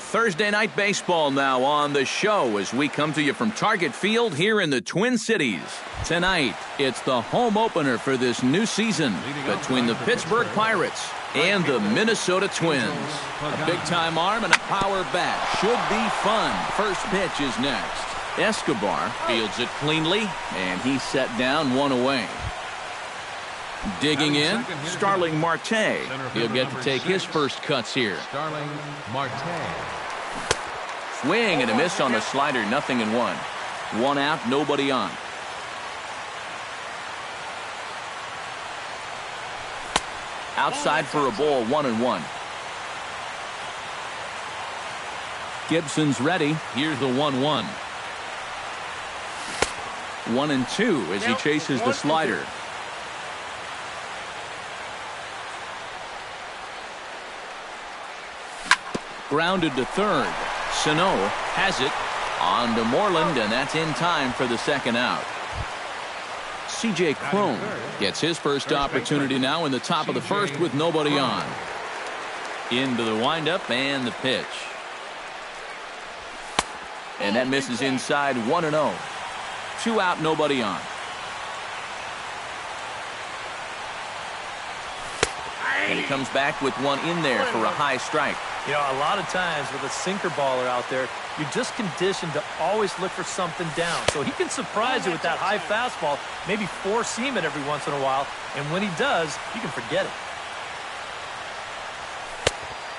Thursday night baseball now on the show as we come to you from Target Field here in the Twin Cities. Tonight, it's the home opener for this new season between the Pittsburgh Pirates and the Minnesota Twins. A big-time arm and a power bat should be fun. First pitch is next. Escobar fields it cleanly, and he's set down, one away. Digging in, Starling Marte. He'll get to take his first cuts here. Starling Marte. Swing and a miss on the slider, 0-1. One out, nobody on. Outside for a ball, 1-1. Gibson's ready. Here's the 1-1. 1-2 as he chases the slider. Grounded to third. Sano has it on to Moreland, and that's in time for the second out. C.J. Cron gets his first opportunity now in the top of the first with nobody on. Into the windup and the pitch. And that misses inside, 1-0. 2 out, nobody on. And he comes back with one in there for a high strike. You know, a lot of times with a sinker baller out there, you're just conditioned to always look for something down. So he can surprise you with that high fastball, maybe four-seam it every once in a while. And when he does, you can forget it.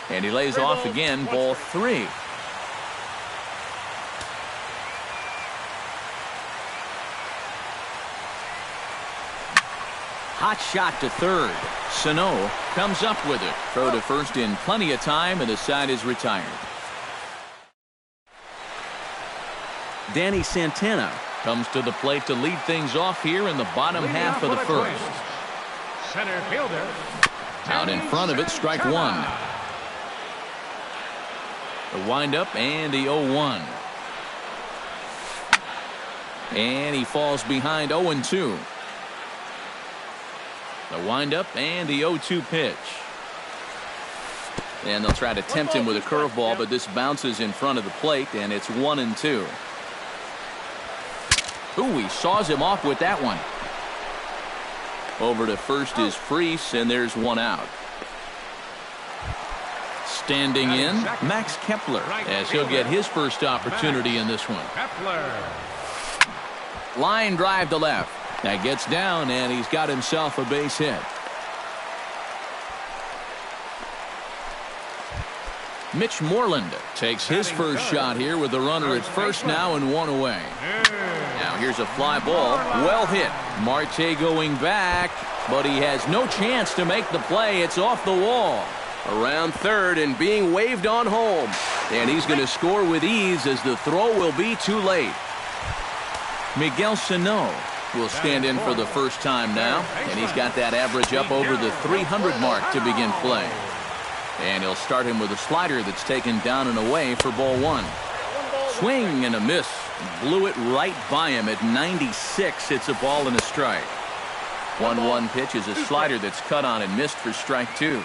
And he lays off again, ball 3. Hot shot to third. Sano comes up with it. Throw to first in plenty of time, and the side is retired. Danny Santana comes to the plate to lead things off here in the bottom half of the first. Center fielder. Out in front of it, strike one. The windup and the 0-1. And he falls behind 0-2. The windup and the 0-2 pitch. And they'll try to tempt him with a curveball, but this bounces in front of the plate, and it's 1-2. Ooh, he saws him off with that one. Over to first is Freese, and there's one out. Standing in, Max Kepler, as he'll get his first opportunity in this one. Line drive to left. That gets down, and he's got himself a base hit. Mitch Moreland takes his first shot here with the runner at first now and one away. Now here's a fly ball. Well hit. Marte going back, but he has no chance to make the play. It's off the wall. Around third and being waved on home. And he's going to score with ease as the throw will be too late. Miguel Sano will stand in for the first time now, and he's got that average up over the 300 mark to begin play. And he'll start him with a slider that's taken down and away for ball 1. Swing and a miss. Blew it right by him at 96. It's a ball and a strike. 1-1 pitch is a slider that's cut on and missed for strike 2.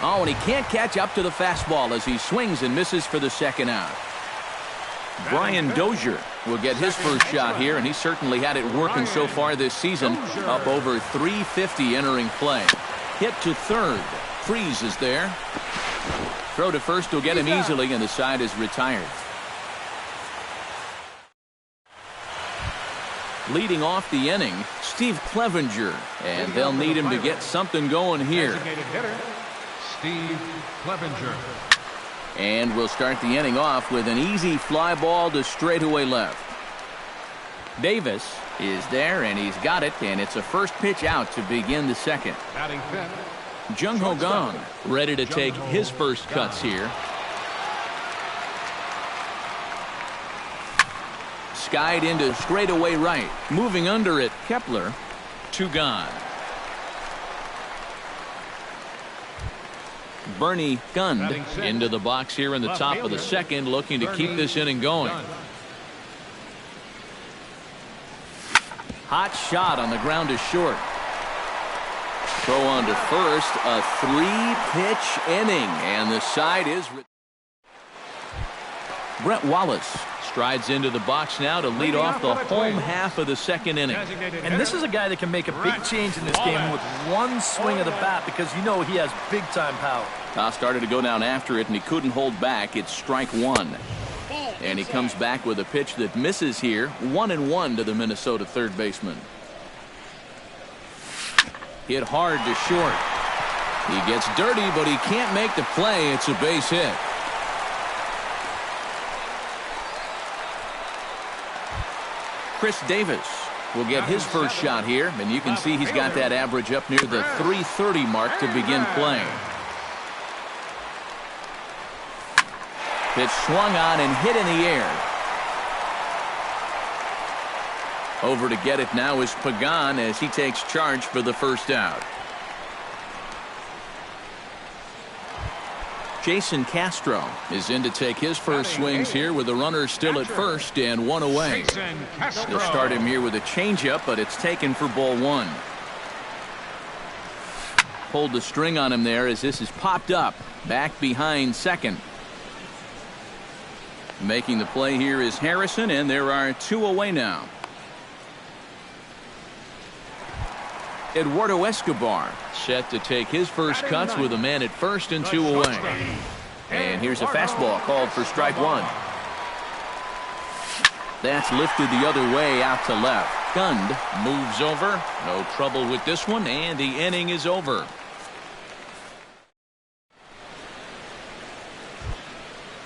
Oh, and he can't catch up to the fastball as he swings and misses for the second out. Brian Dozier will get his first shot here, and he certainly had it working so far this season. Up over 350 entering play. Hit to third. Freese is there. Throw to first will get him easily, and the side is retired. Leading off the inning, Steve Clevenger, and they'll need him to get something going here. Steve Clevenger. And we'll start the inning off with an easy fly ball to straightaway left. Davis is there, and he's got it, and it's a first pitch out to begin the second. Jung Ho Kang ready to take his first cuts here. Skied into straightaway right. Moving under it, Kepler. 2 gone. Bernie Gund into the box here in the top of the second, looking to keep this inning going. Hot shot on the ground to short. Throw on to first, a 3-pitch inning, and the side is Brett Wallace strides into the box now to lead off the home half of the second inning. And this is a guy that can make a big change in this game with one swing of the bat because you know he has big-time power. Toss started to go down after it, and he couldn't hold back. It's strike one. And he comes back with a pitch that misses here. 1-1 to the Minnesota third baseman. Hit hard to short. He gets dirty, but he can't make the play. It's a base hit. Chris Davis will get his first shot here, and you can see he's got that average up near the 330 mark to begin playing. Pitch swung on and hit in the air. Over to get it now is Pagan as he takes charge for the first out. Jason Castro is in to take his first swings here with the runner still at first and one away. They'll start him here with a changeup, but it's taken for ball one. Pulled the string on him there as this is popped up. Back behind second. Making the play here is Harrison, and there are two away now. Eduardo Escobar set to take his first cuts with a man at first and two away. And here's a fastball called for strike one. That's lifted the other way out to left. Gund moves over. No trouble with this one, and the inning is over.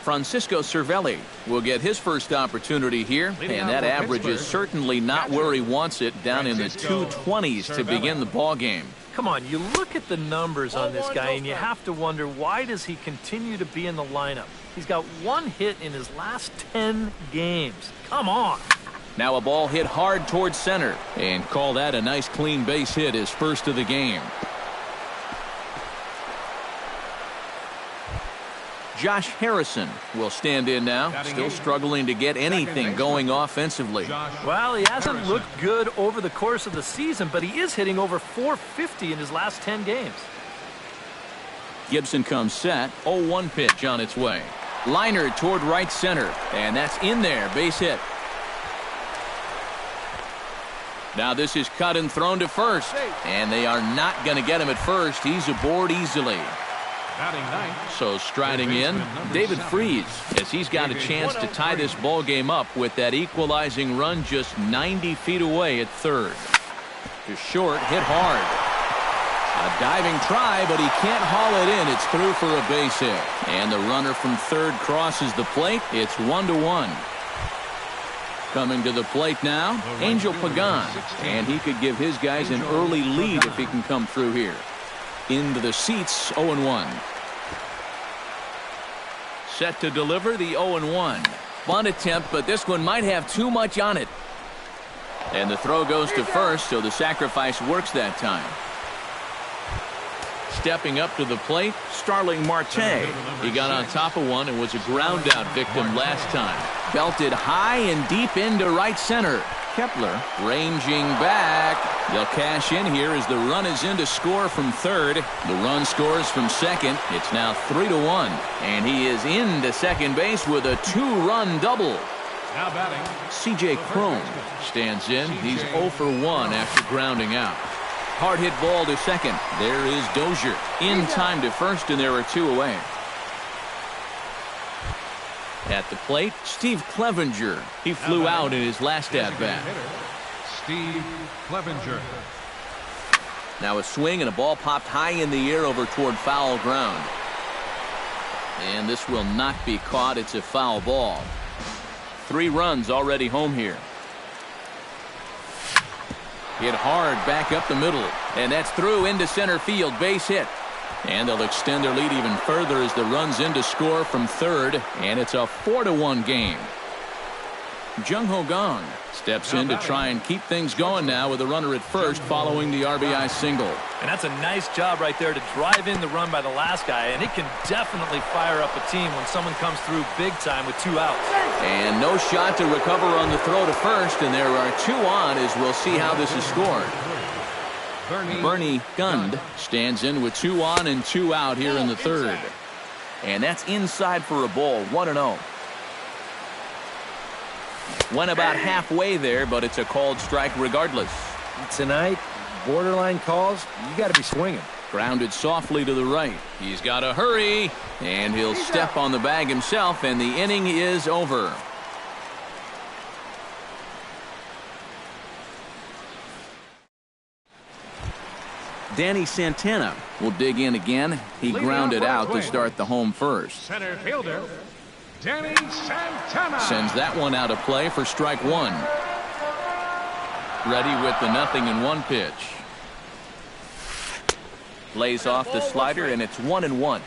Francisco Cervelli will get his first opportunity here, and that average is certainly not where he wants it, down in the 220s to begin the ball game. Come on, you look at the numbers on this guy, and you have to wonder, why does he continue to be in the lineup? He's got one hit in his last 10 games. Come on. Now a ball hit hard towards center, and call that a nice clean base hit, his first of the game. Josh Harrison will stand in now, still struggling to get anything going offensively. Well, he hasn't looked good over the course of the season, but he is hitting over .450 in his last 10 games. Gibson comes set. 0-1 pitch on its way. Liner toward right center, and that's in there. Base hit. Now this is cut and thrown to first, and they are not going to get him at first. He's aboard easily. So striding in, David Freese, as he's got a chance to tie this ball game up with that equalizing run just 90 feet away at third. To short, hit hard. A diving try, but he can't haul it in. It's through for a base hit. And the runner from third crosses the plate. It's 1-1. Coming to the plate now, Angel Pagan. And he could give his guys an early lead if he can come through here. Into the seats, 0-1. Set to deliver the 0-1. Bunt attempt, but this one might have too much on it. And the throw goes to first, so the sacrifice works that time. Stepping up to the plate, Starling Marte. He got on top of one and was a ground-out victim last time. Belted high and deep into right center. Kepler ranging back. They'll cash in here as the run is in to score from third. The run scores from second. It's now 3-1. And he is into second base with a two-run double. Now batting, C.J. Cron stands in. He's 0 for 1 after grounding out. Hard hit ball to second. There is Dozier in time to first, and there are two away. At the plate, Steve Clevenger. He flew out in his last at-bat. Steve Clevenger. Now a swing and a ball popped high in the air over toward foul ground. And this will not be caught. It's a foul ball. 3 runs already home here. Hit hard back up the middle. And that's through into center field. Base hit. And they'll extend their lead even further as the run's in to score from third. And it's a 4-1 game. Jung Ho Gong steps in to try and keep things going now with a runner at first following the RBI single. And that's a nice job right there to drive in the run by the last guy. And it can definitely fire up a team when someone comes through big time with 2 outs. And no shot to recover on the throw to first. And there are 2 on as we'll see how this is scored. Bernie Gund stands in with 2 on and 2 out here in the third. And that's inside for a ball, 1-0. Went about halfway there, but it's a called strike regardless. Tonight, borderline calls, you got to be swinging. Grounded softly to the right. He's got to hurry, and he'll step on the bag himself, and the inning is over. Danny Santana will dig in again. He grounded out to start the home first. Center fielder, Danny Santana. Sends that one out of play for strike one. Ready with the 0-1 pitch. Lays off the slider, and it's 1-1.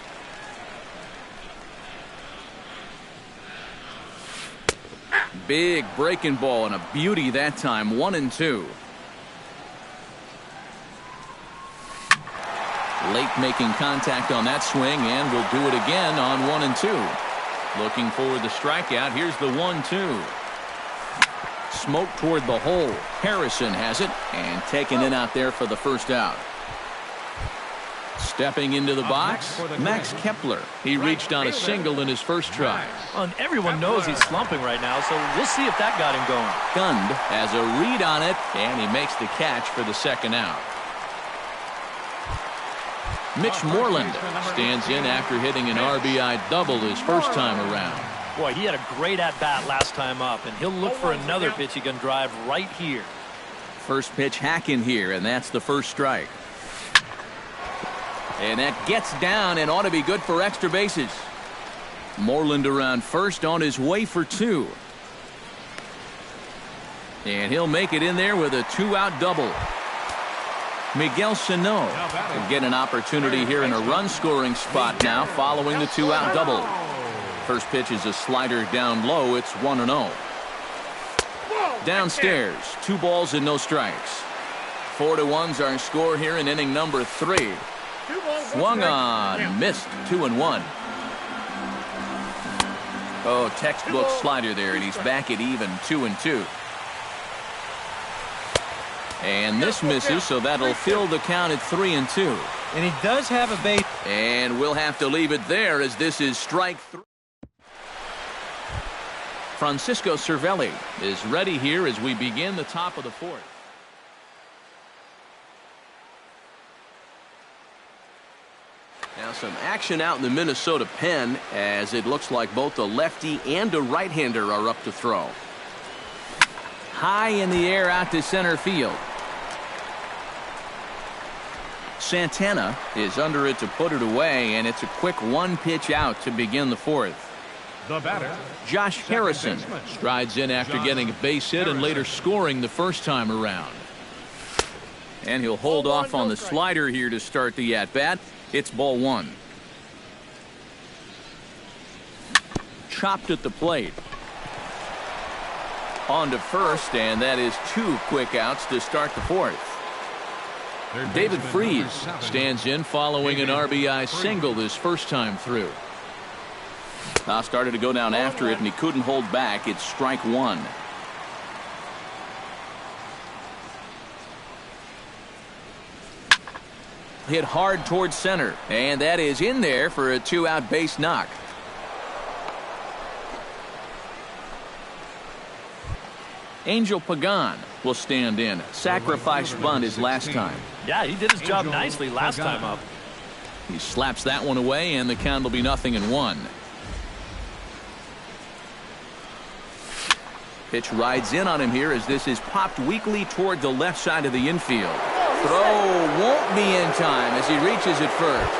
Big breaking ball and a beauty that time. 1-2. Late making contact on that swing, and will do it again on 1-2. Looking for the strikeout. Here's the 1-2. Smoke toward the hole. Harrison has it, and taken in out there for the first out. Stepping into the box, Max Kepler. He reached on a single in his first try. Well, and everyone knows he's slumping right now, so we'll see if that got him going. Gund has a read on it, and he makes the catch for the second out. Mitch Moreland stands in after hitting an RBI double his first time around. Boy, he had a great at-bat last time up, and he'll look for another pitch he can drive right here. First pitch hacking here, and that's the first strike. And that gets down and ought to be good for extra bases. Moreland around first on his way for two. And he'll make it in there with a two-out double. Miguel Sano will get an opportunity here in a run-scoring spot now following the two-out double. First pitch is a slider down low. It's 1-0. Downstairs, 2 balls and no strikes. 4-1's our score here in inning number 3. Swung on, missed. 2-1. Oh, textbook slider there, and he's back at even 2-2. And this misses, so that'll fill the count at 3-2. And he does have a base. And we'll have to leave it there as this is strike 3. Francisco Cervelli is ready here as we begin the top of the 4th. Now some action out in the Minnesota pen as it looks like both a lefty and a right-hander are up to throw. High in the air out to center field. Santana is under it to put it away, and it's a quick 1-pitch out to begin the 4th. The batter, Josh Harrison strides in after getting a base hit and later scoring the first time around. And he'll hold off on the slider here to start the at-bat. It's ball 1. Chopped at the plate. On to first, and that is 2 quick outs to start the 4th. David Freese stands in following an RBI single his first time through. Now started to go down after it, and he couldn't hold back. It's strike 1. Hit hard towards center, and that is in there for a 2-out base knock. Angel Pagan will stand in. Sacrifice bunt his last time. Yeah, he did his job nicely last time up. He slaps that one away, and the count will be 0-1. Pitch rides in on him here as this is popped weakly toward the left side of the infield. Throw won't be in time as he reaches it first.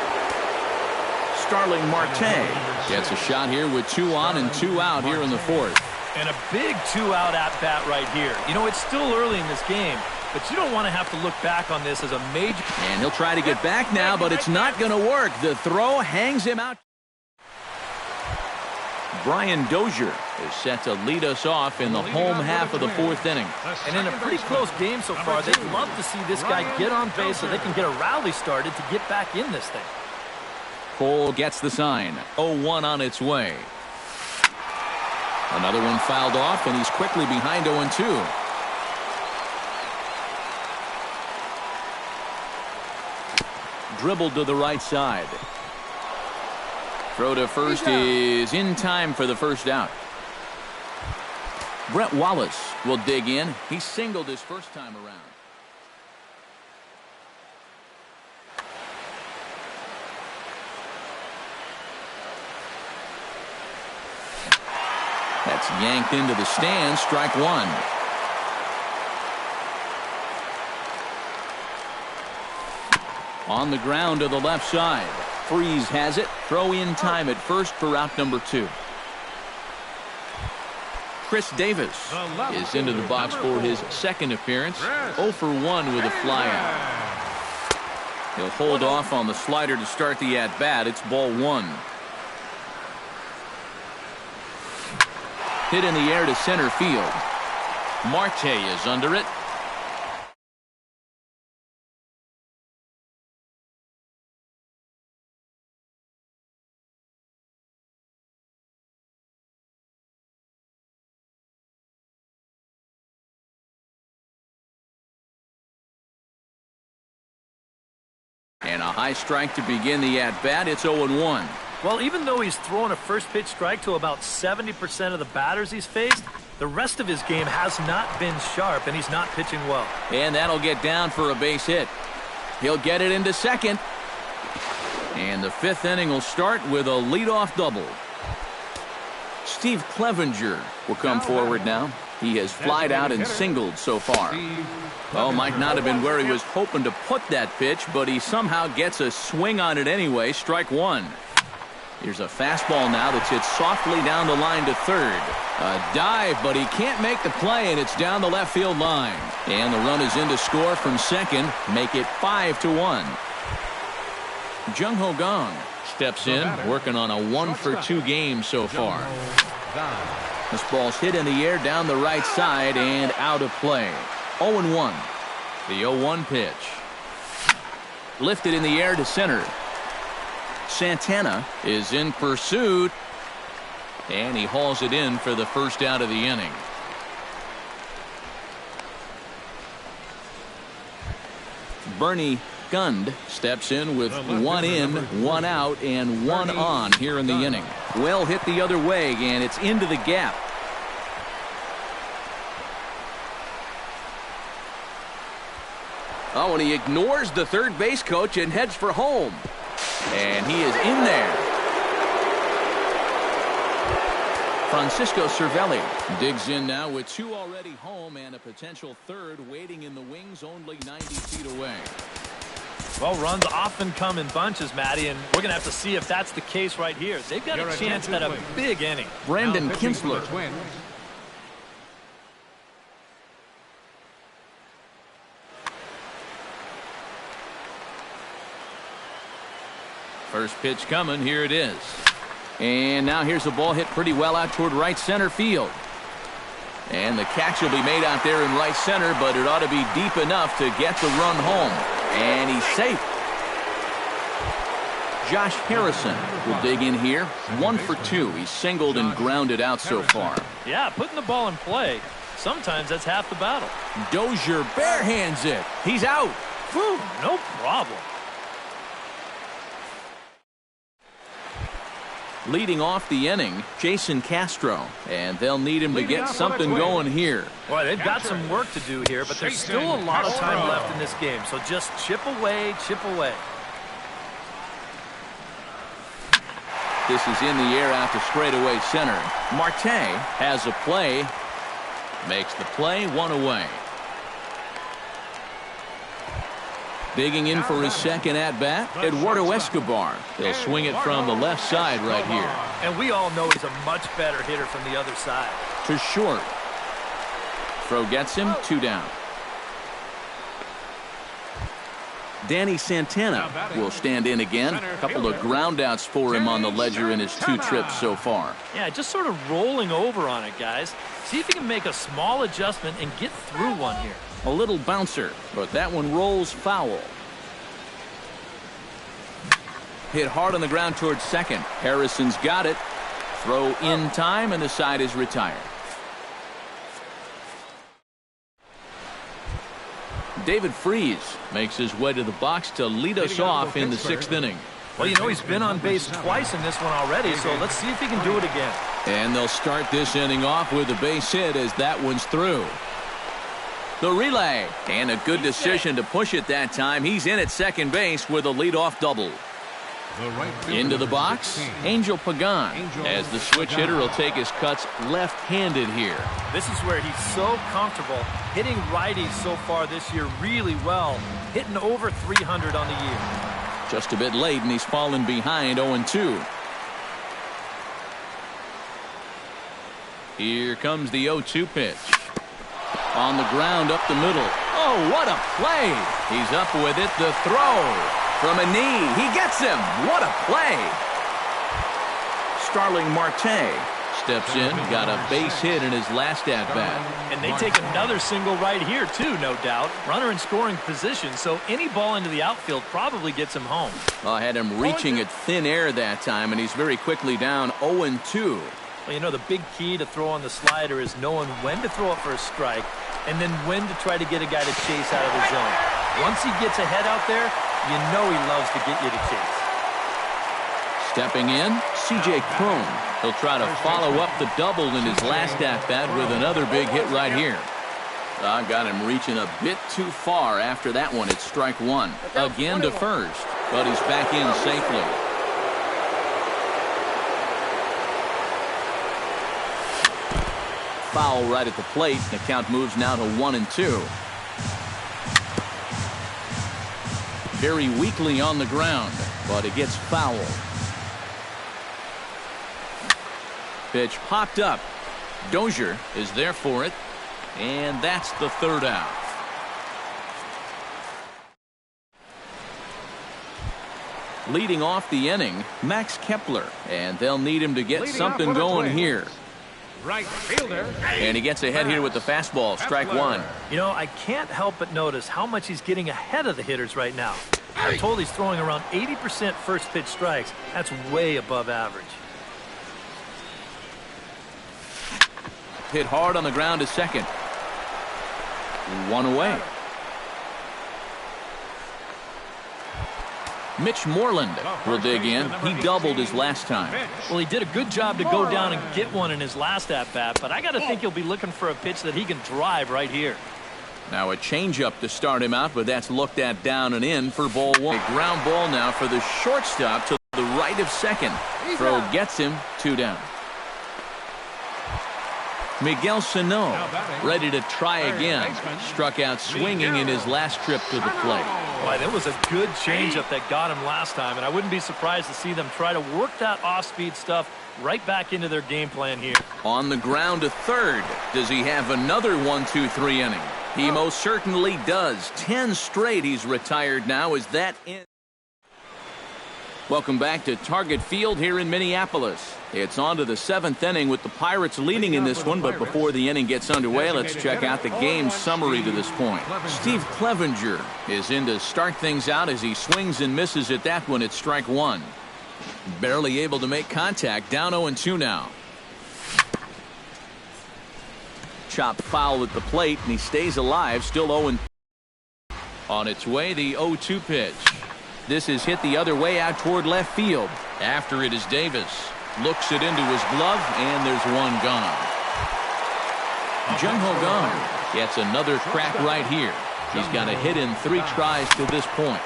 Starling Marte gets a shot here with 2 on and 2 out here in the 4th. And a big 2-out at-bat right here. You know, it's still early in this game, but you don't want to have to look back on this as a major. And he'll try to get back now, but it's not going to work. The throw hangs him out. Brian Dozier is set to lead us off in the home half of the 4th inning. And in a pretty close game so far, they'd love to see this guy get on base so they can get a rally started to get back in this thing. Cole gets the sign. 0-1 on its way. Another one fouled off, and he's quickly behind 0-2. Dribbled to the right side. Throw to first is in time for the first out. Brett Wallace will dig in. He singled his first time around. That's yanked into the stand. Strike one. On the ground to the left side. Freeze has it. Throw in time at first for out number 2. Chris Davis is into the box for his second appearance. 0 for 1 with a flyout. He'll hold off on the slider to start the at-bat. It's ball 1. Hit in the air to center field. Marte is under it. And a high strike to begin the at-bat. It's 0-1. Well, even though he's thrown a first-pitch strike to about 70% of the batters he's faced, the rest of his game has not been sharp, and he's not pitching well. And that'll get down for a base hit. He'll get it into second. And the 5th inning will start with a leadoff double. Steve Clevenger will come forward now. He has flied out and singled so far. Well, might not have been where he was hoping to put that pitch, but he somehow gets a swing on it anyway. Strike one. Here's a fastball now that's hit softly down the line to third. A dive, but he can't make the play, and it's down the left field line. And the run is in to score from second, make it 5-1. Jung Ho Gong steps in, working on a 1-for-2 game so far. This ball's hit in the air down the right side and out of play. 0-1. The 0-1 pitch. Lifted in the air to center. Santana is in pursuit. And he hauls it in for the first out of the inning. Bernie Gund steps in with 1 in, 1 out, and 1 on here in the inning. Well hit the other way, and it's into the gap. Oh, and he ignores the third base coach and heads for home. And he is in there. Francisco Cervelli digs in now with 2 already home and a potential third waiting in the wings only 90 feet away. Well, runs often come in bunches, Matty, and we're going to have to see if that's the case right here. They've got a chance at a big inning. Brandon Kinsler. First pitch coming. Here it is. And now here's a ball hit pretty well out toward right center field. And the catch will be made out there in right center, but it ought to be deep enough to get the run home. And he's safe. Josh Harrison will dig in here. 1 for 2. He's singled and grounded out so far. Yeah, putting the ball in play, sometimes that's half the battle. Dozier barehands it. He's out. Whew, no problem. Leading off the inning, Jason Castro. And they'll need him to get something going here. Boy, they've got some work to do here, but there's still a lot of time left in this game. So just chip away, chip away. This is in the air out to straightaway center. Marte has a play. Makes the play, 1 away. Digging in for his second at-bat, Eduardo Escobar. He'll swing it from the left side right here. And we all know he's a much better hitter from the other side. To short. Throw gets him, 2 down. Danny Santana will stand in again. A couple of groundouts for him on the ledger in his 2 trips so far. Yeah, just sort of rolling over on it, guys. See if he can make a small adjustment and get through one here. A little bouncer, but that one rolls foul. Hit hard on the ground towards second. Harrison's got it. Throw in time, and the side is retired. David Freeze makes his way to the box to lead us off in the 6th inning. Well, you know, he's been on base twice in this one already, so let's see if he can do it again. And they'll start this inning off with a base hit as that one's through. The relay, and a good decision to push it that time. He's in at second base with a leadoff double. Into the box, Angel Pagan, as the switch hitter will take his cuts left-handed here. This is where he's so comfortable hitting righties so far this year really well, hitting over 300 on the year. Just a bit late, and he's fallen behind 0-2. Here comes the 0-2 pitch. On the ground up the middle. Oh, what a play! He's up with it. The throw. From a knee, he gets him. What a play. Starling Marte steps in, got a base hit in his last at-bat. And they take another single right here, too, no doubt. Runner in scoring position, so any ball into the outfield probably gets him home. Well, I had him reaching at thin air that time, and he's very quickly down 0-2. Well, you know, the big key to throw on the slider is knowing when to throw it for a strike and then when to try to get a guy to chase out of the zone. Once he gets ahead out there, you know he loves to get you to chase. Stepping in, C.J. Cron. He'll try to follow up the double in his last at-bat with another big hit right here. I got him reaching a bit too far after that one. It's strike one. Again to first, but he's back in safely. Foul right at the plate. The count moves now to 1-2. Very weakly on the ground, but it gets foul. Pitch popped up. Dozier is there for it, and that's the third out. Leading off the inning, Max Kepler, and they'll need him to get something going here. Right fielder. And he gets ahead here with the fastball. Strike one. You know, I can't help but notice how much he's getting ahead of the hitters right now. I'm told he's throwing around 80% first pitch strikes. That's way above average. Hit hard on the ground to second. One away. Mitch Moreland will dig in. He doubled his last time. Well, he did a good job to go down and get one in his last at-bat, but I got to think he'll be looking for a pitch that he can drive right here. Now a changeup to start him out, but that's looked at down and in for ball one. A ground ball now for the shortstop to the right of second. Throw gets him, 2 down. Miguel Sano ready to try again. Struck out swinging in his last trip to the plate. Boy, that was a good changeup that got him last time, and I wouldn't be surprised to see them try to work that off-speed stuff right back into their game plan here. On the ground to third. Does he have another 1-2-3 inning? He most certainly does. 10 straight he's retired now. Is that in? Welcome back to Target Field here in Minneapolis. It's on to the 7th inning with the Pirates leading in this one, but before the inning gets underway, let's check out the game summary to this point. Steve Clevenger is in to start things out as he swings and misses at that one at strike one. Barely able to make contact, down 0-2 now. Chopped foul at the plate, and he stays alive, still 0-2. On its way, the 0-2 pitch. This is hit the other way out toward left field. After it is Davis. Looks it into his glove, and there's one gone. Jung-Ho Kang gets another crack right here. He's got a hit in 3 tries to this point.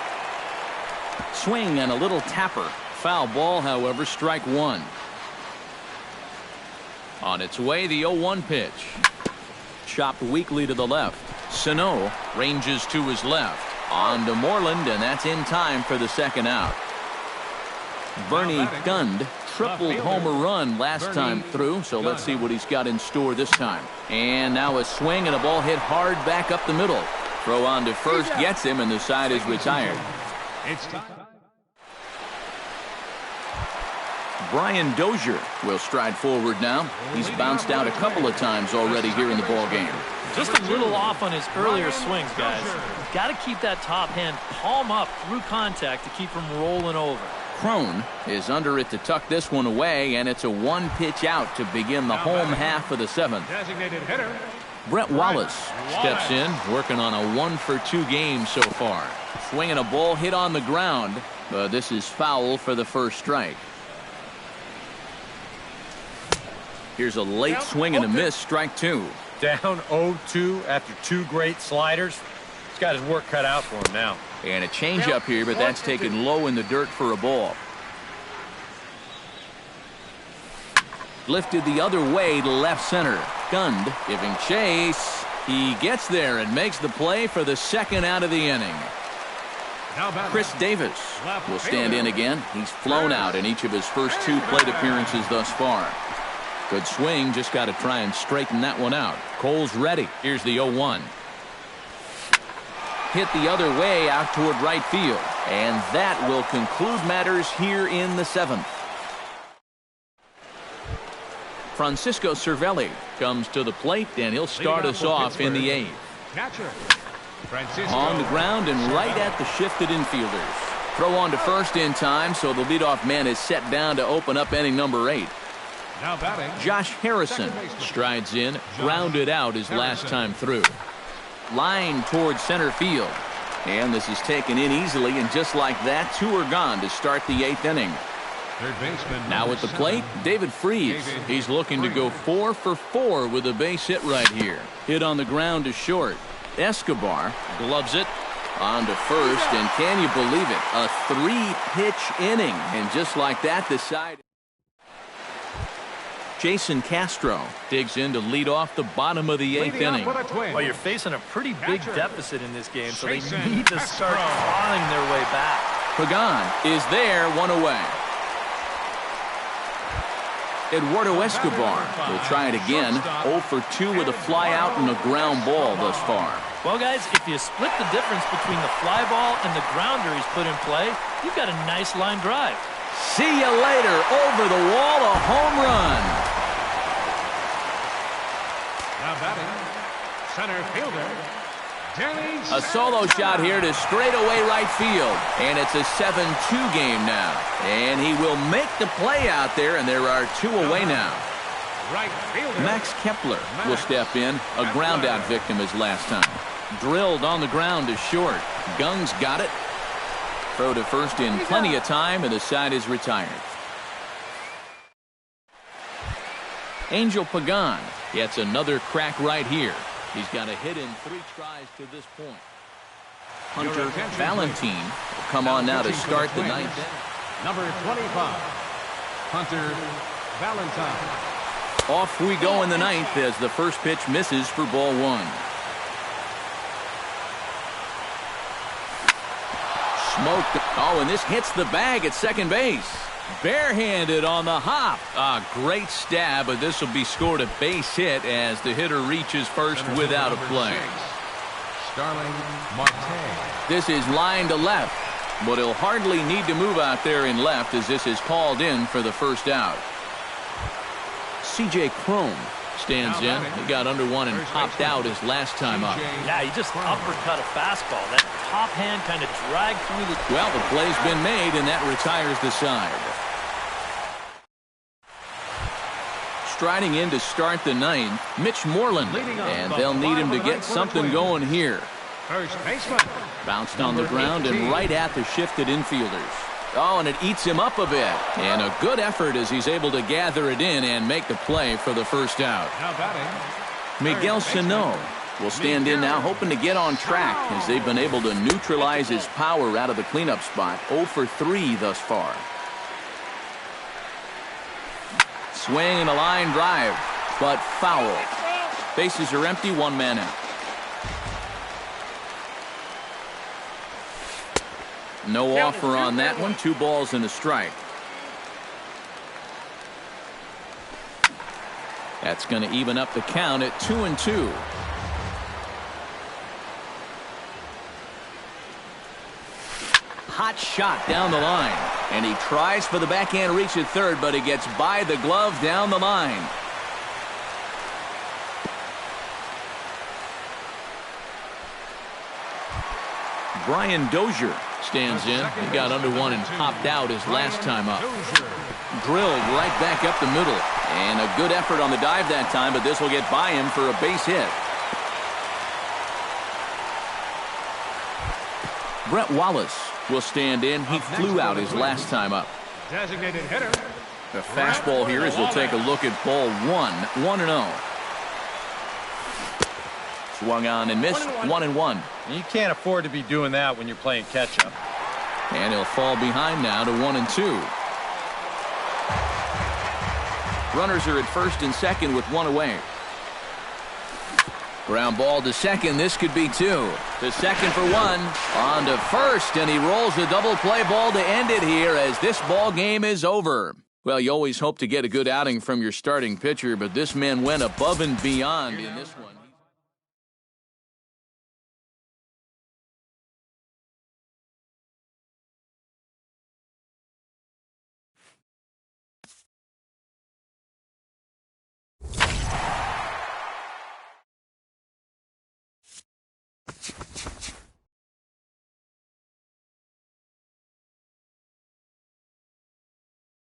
Swing and a little tapper. Foul ball, however, strike one. On its way, the 0-1 pitch. Chopped weakly to the left. Sano ranges to his left. On to Moreland, and that's in time for the second out. Bernie Gund tripled homer run last time through, so let's see what he's got in store this time. And now a swing and a ball hit hard back up the middle. Throw on to first gets him, and the side is retired. Brian Dozier will stride forward now. He's bounced out a couple of times already here in the ball game. Just a little off on his earlier swings, guys. You've got to keep that top hand palm up through contact to keep him rolling over. Cron is under it to tuck this one away, and it's a 1-pitch out to begin the home half of the 7th. Designated hitter. Brett Wallace steps in, working on a 1-for-2 game so far. Swinging a ball hit on the ground, but this is foul for the first strike. Here's a late swing and a miss, strike two. Down 0-2 after two great sliders. He's got his work cut out for him now. And a changeup here, but that's taken low in the dirt for a ball. Lifted the other way to left center. Gunned, giving chase. He gets there and makes the play for the second out of the inning. Chris Davis will stand in again. He's flown out in each of his first two plate appearances thus far. Good swing, just got to try and straighten that one out. Cole's ready. Here's the 0-1. Hit the other way out toward right field. And that will conclude matters here in the seventh. Francisco Cervelli comes to the plate, and he'll start us off in the eighth. On the ground and right at the shifted infielders. Throw on to first in time, so the leadoff man is set down to open up inning number 8. Now batting, Josh Harrison strides in, grounded out his last time through. Line towards center field. And this is taken in easily, and just like that, two are gone to start the 8th inning. third baseman. Now at the plate, David Freese. He's looking to go 4 for 4 with a base hit right here. Hit on the ground to short. Escobar gloves it on to first, and can you believe it? A 3-pitch inning, and just like that, the side. Jason Castro digs in to lead off the bottom of the 8th inning. Well, you're facing a pretty big deficit in this game, so they need to start clawing their way back. Pagan is there, one away. Eduardo Escobar will try it again. 0 for 2 with a fly out and a ground ball thus far. Well, guys, if you split the difference between the fly ball and the grounder he's put in play, you've got a nice line drive. See you later. Over the wall, a home run. Now batting, center fielder, Danny. A solo shot here to straightaway right field. And it's a 7-2 game now. And he will make the play out there, and there are 2 away now. Right fielder. Max Kepler will step in. A ground out victim his last time. Drilled on the ground to short. Gung's got it. Throw to first in plenty of time, and the side is retired. Angel Pagan gets another crack right here. He's got a hit in 3 tries to this point. Hunter Valentine will come on now to start the 9th inning. Number 25, Hunter Valentine. Off we go in the 9th as the first pitch misses for ball 1. Smoked. Oh, and this hits the bag at second base. Barehanded on the hop. A great stab, but this will be scored a base hit as the hitter reaches first without a play. Starling Marte. This is line to left, but he'll hardly need to move out there in left as this is called in for the first out. C.J. Cron stands in. He got under one and popped out his last time up. Yeah, he just uppercut a fastball. That top hand kind of dragged through the... Well, the play's been made, and that retires the side. Striding in to start the 9th, Mitch Moreland, and they'll need him to get something going here. First baseman. Bounced on the ground and right at the shifted infielders. Oh, and it eats him up a bit. And a good effort as he's able to gather it in and make the play for the first out. Now batting, Miguel Sano will stand in now, hoping to get on track as they've been able to neutralize his power out of the cleanup spot. 0 for 3 thus far. Swing and a line drive, but foul. Bases are empty, 1 man out. No offer on that one. 2 balls and a strike. That's going to even up the count at 2-2. Hot shot down the line. And he tries for the backhand reach at third, but he gets by the glove down the line. Brian Dozier stands in. He got under one and popped out his last time up. Drilled right back up the middle. And a good effort on the dive that time, but this will get by him for a base hit. Brett Wallace will stand in. He flew out his last time up. designated hitter, The fastball here as we'll take a look at ball 1. 1-0. Swung on and missed. 1-1. You can't afford to be doing that when you're playing catch-up. And he'll fall behind now to 1-2. Runners are at first and second with one away. Ground ball to second. This could be 2. To second for 1. On to first, and he rolls a double play ball to end it here as this ball game is over. Well, you always hope to get a good outing from your starting pitcher, but this man went above and beyond in this one.